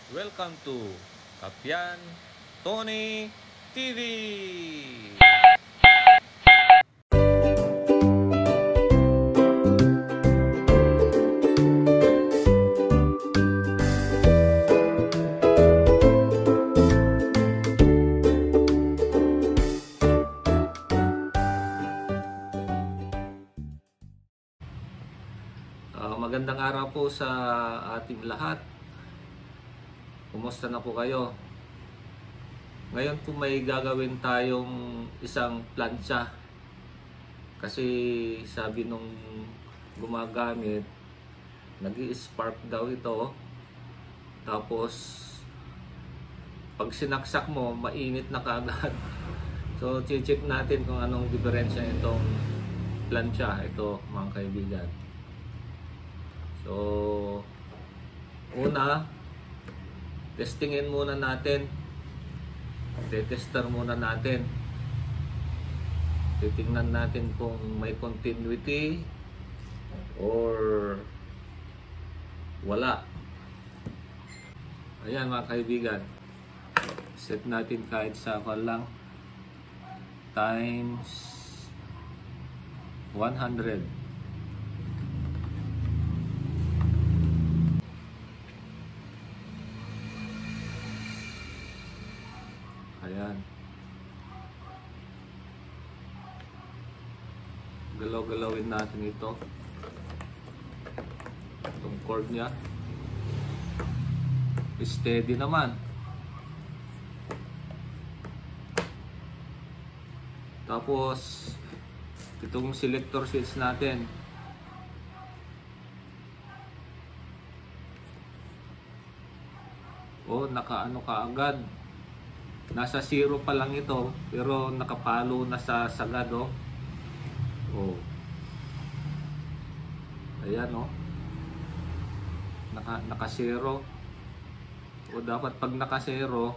Welcome to Kapyan Tony TV! Magandang araw po sa ating lahat. Kumusta na po kayo? Ngayon po may gagawin tayong isang plancha. Kasi sabi nung gumagamit, nag-i-spark daw ito. Tapos pag sinaksak mo, mainit na kaagad. So check natin kung anong diferensya itong plancha. Ito mga kaibigan. So, una, testingin muna natin. Tester muna natin. Titingnan natin kung may continuity or wala. Ayan mga kaibigan. Set natin kahit sa lang times 100. Ayan. Galaw-galawin natin ito. Itong cord niya. Steady naman. Tapos itong selector switch natin. Oh, nakaano kaagad. Nasa 0 pa lang ito, pero nakapalo na sa sagad, oh. Oh. Ayan, oh. Naka 0. O dapat pag naka 0,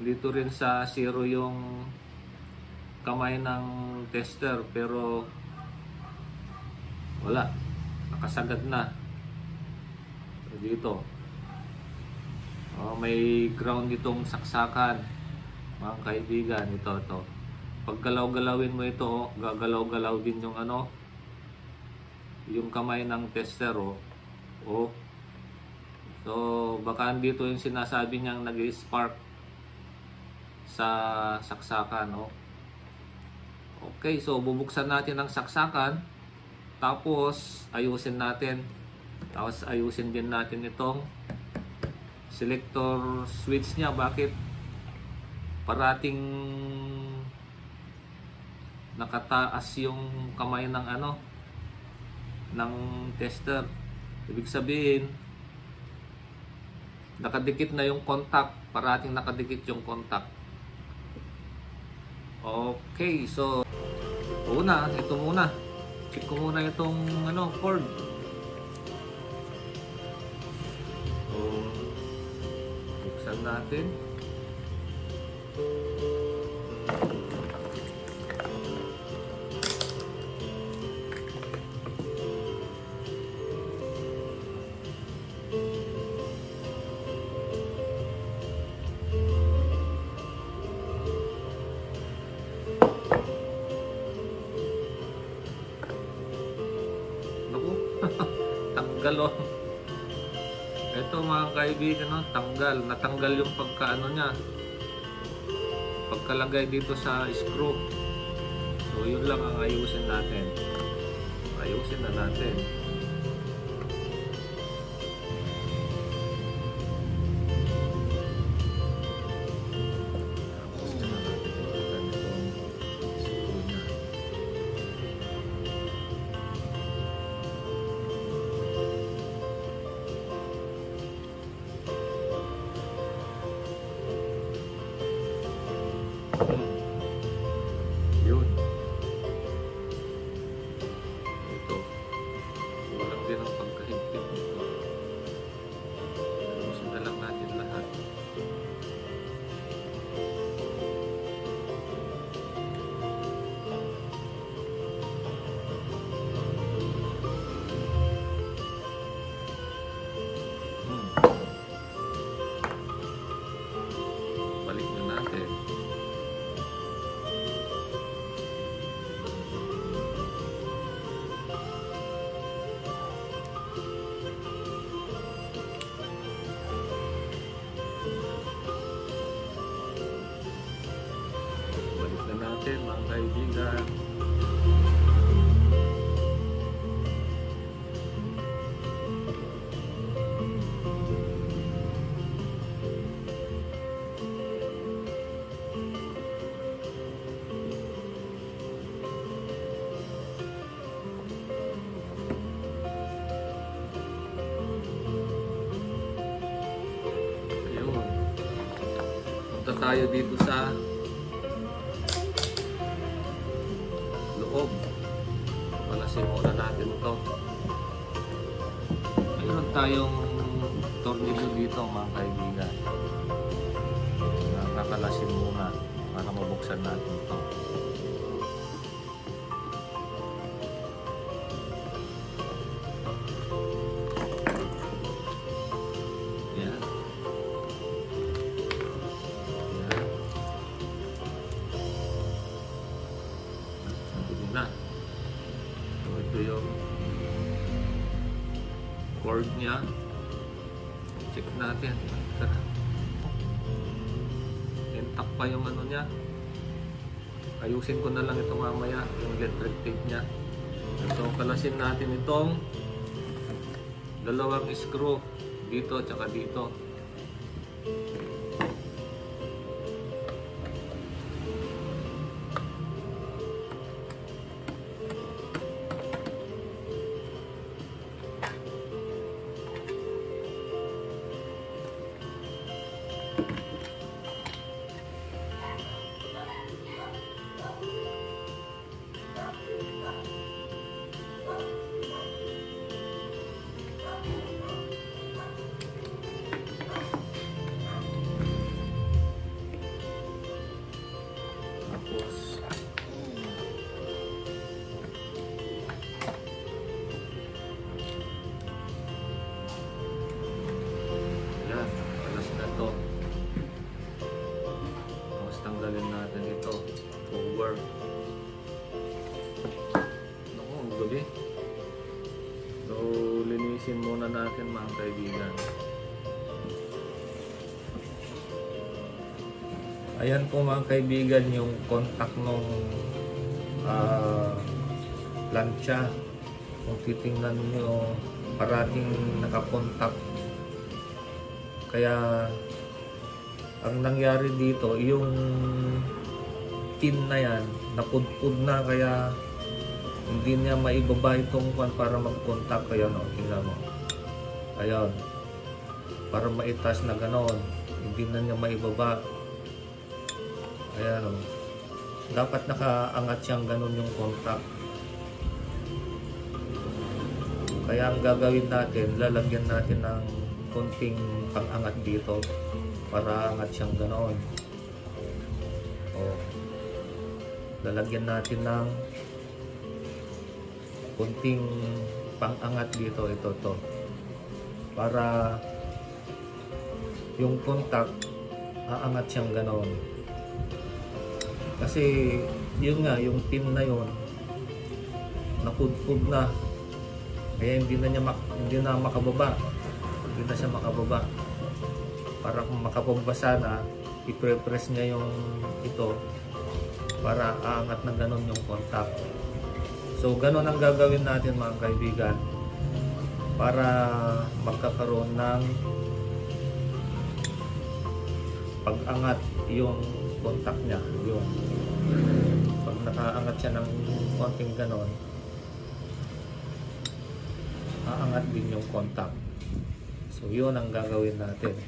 dito rin sa 0 yung kamay ng tester, pero wala. Nakasagad na. Dito. May ground itong saksakan mga kaibigan. Ito pag galaw-galawin mo ito, gagalaw-galaw din yung yung kamay ng tester. So baka dito yung sinasabi niyang nag-spark sa saksakan. Okay, so bubuksan natin ang saksakan, tapos ayusin natin, tapos ayusin din natin itong selector switch niya. Bakit parating nakataas yung kamay ng ng tester? Ibig sabihin nakadikit na yung contact, parating nakadikit yung contact. Okay, so ito muna check ko muna itong cord. Buksan natin. Naku, tanggal oh. Ito mga kaibigan, natanggal yung pagkaano niya, pagkalagay dito sa screw. So yun lang ang ayusin natin. Ayusin na natin. Yun. Ito. Walang din ang pagkahigpit nito. Ayusin na lang natin lahat. tayo dito sa loob. Palasin muna natin ito. Mayroon tayong tornilyo dito mga kaibigan. Kakalasin muna para mabuksan natin ito. Na. So, ito yung cord niya. Check natin. Intact pa yung ano niya. Ayusin ko na lang ito mamaya, yung electric tape niya. So, kalasin natin itong dalawang screw dito at saka dito. Tanggalin natin ito over. Naku, ang gabi. So, linisin muna natin mga kaibigan. Ayan po mga kaibigan yung contact ng plancha. Kung titingnan nyo, parating nakakontak. Kaya ang nangyari dito, yung pin na yan, napudpud na, kaya hindi niya maibaba itong pan para mag-contact. Kaya no, tingnan mo. Ayan. Para maitas na ganon. Hindi na niya maibaba. Ayan o. Dapat nakaangat siyang ganon yung contact. Kaya ang gagawin natin, lalagyan natin ng konting pang-angat dito. Para angat siyang ganoon. O, lalagyan natin ng kunting pang-angat dito. Ito to. Para yung contact aangat siyang ganoon. Kasi yun nga, yung pin na yun napudpud na. Kaya hindi na makababa. Hindi na siya makababa. Para kung makapabasa na, i-press niya yung ito para aangat na ganon yung contact. So ganon ang gagawin natin mga kaibigan para magkakaroon ng pag-angat yung contact niya. Yung pag nakaangat siya ng konting ganon, aangat din yung contact. So yun ang gagawin natin.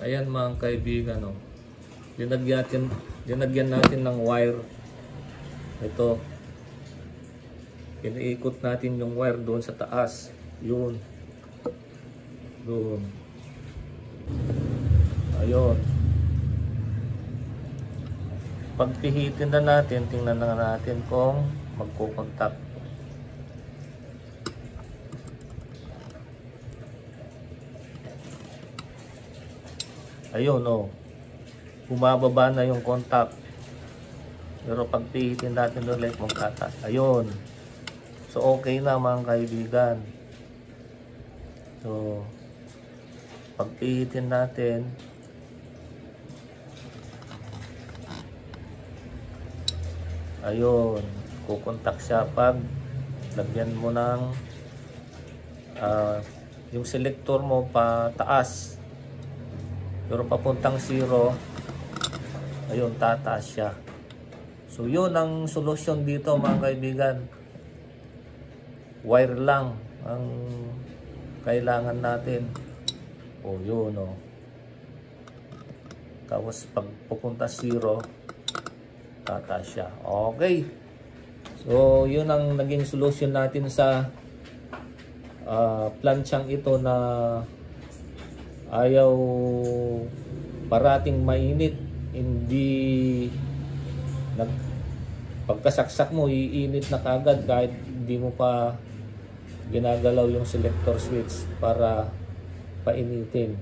Ayan mga kaibigan, no. Dinagyan natin ng wire. Ito. Iniikot natin yung wire doon sa taas. Yun. Doon. Ayun. Pagpihitin na natin, tingnan na natin kung magkukontak. Ayun, oh. Bumababa na yung contact. Pero pag pihitin natin ulit, magkataas. Ayun. So, okay na mga kaibigan. So, pag pihitin natin, ayun. Kukontak siya pag lagyan mo ng yung selector mo pa taas. Pero papuntang 0, ayun, tataas siya. So yun ang solusyon dito mga kaibigan. Wire lang ang kailangan natin. O yun o. Tapos pag pupunta 0, tataas siya. Okay. So yun ang naging solusyon natin sa planchang ito na ayaw parating mainit. Hindi pagkasaksak mo, iinit na kagad kahit hindi mo pa ginagalaw yung selector switch para painitin.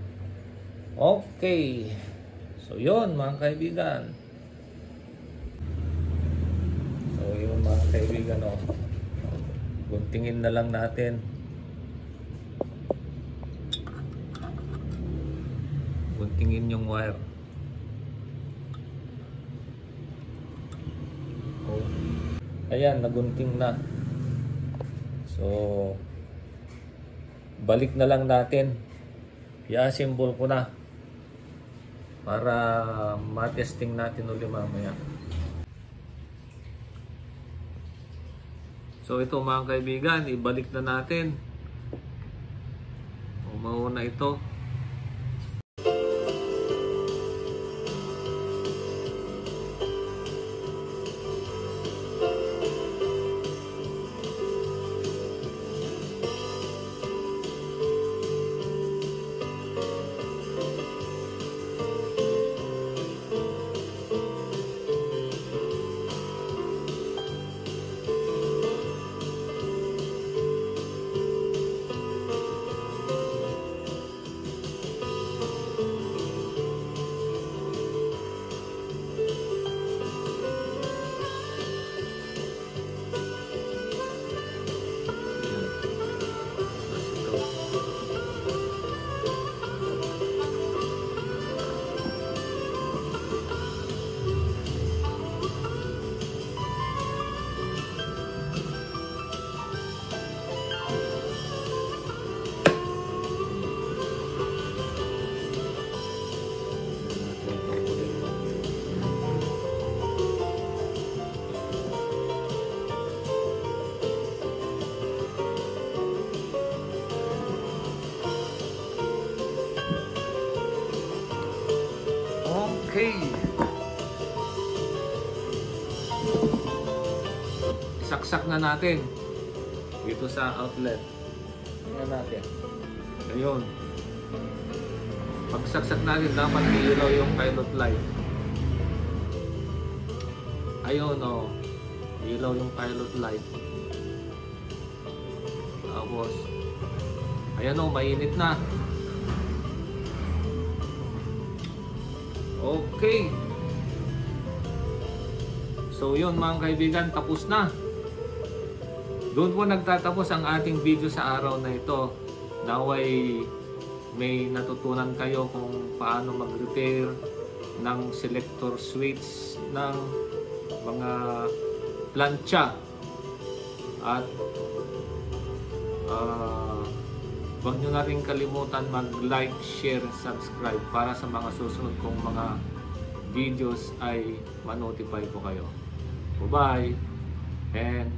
Okay. So yun mga kaibigan. So yun mga kaibigan, oh. Guntingin na lang natin. Guntingin yung wire. Oh. Ayan, nagunting na. So balik na lang natin. I-assemble ko na para matesting natin ulit mamaya. So ito mga kaibigan, ibalik na natin. Mauna ito. Okay. Saksak na natin dito sa outlet. Tingnan natin. Ayun. Pagsaksak natin, dapat ilaw yung pilot light. Ayun o. Ilaw yung pilot light. Tapos ayan o, mainit na. Okay. So yun mga kaibigan, tapos na. Doon po nagtatapos ang ating video sa araw na ito. Naway may natutunan kayo kung paano mag-repair ng selector switch ng mga plancha. At huwag nyo na rin kalimutan mag-like, share, subscribe para sa mga susunod kong mga videos ay ma-notify ko kayo. Bye-bye and